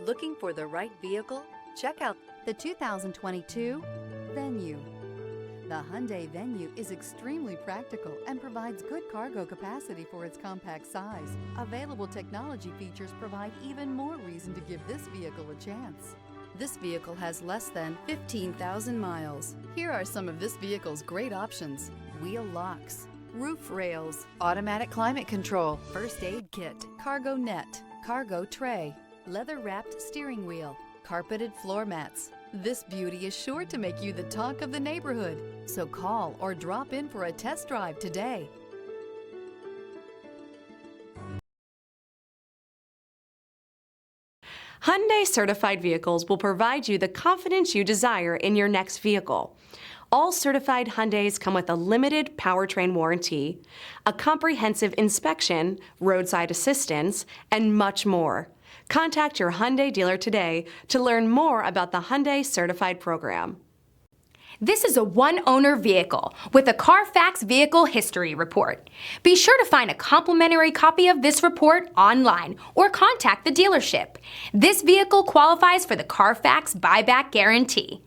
Looking for the right vehicle? Check out the 2022 Venue. The Hyundai Venue is extremely practical and provides good cargo capacity for its compact size. Available technology features provide even more reason to give this vehicle a chance. This vehicle has less than 15,000 miles. Here are some of this vehicle's great options: wheel locks, roof rails, automatic climate control, first aid kit, cargo net, cargo tray, leather-wrapped steering wheel, carpeted floor mats. This beauty is sure to make you the talk of the neighborhood. So call or drop in for a test drive today. Hyundai certified vehicles will provide you the confidence you desire in your next vehicle. All certified Hyundais come with a limited powertrain warranty, a comprehensive inspection, roadside assistance, and much more. Contact your Hyundai dealer today to learn more about the Hyundai Certified Program. This is a one-owner vehicle with a Carfax Vehicle History Report. Be sure to find a complimentary copy of this report online or contact the dealership. This vehicle qualifies for the Carfax Buyback Guarantee.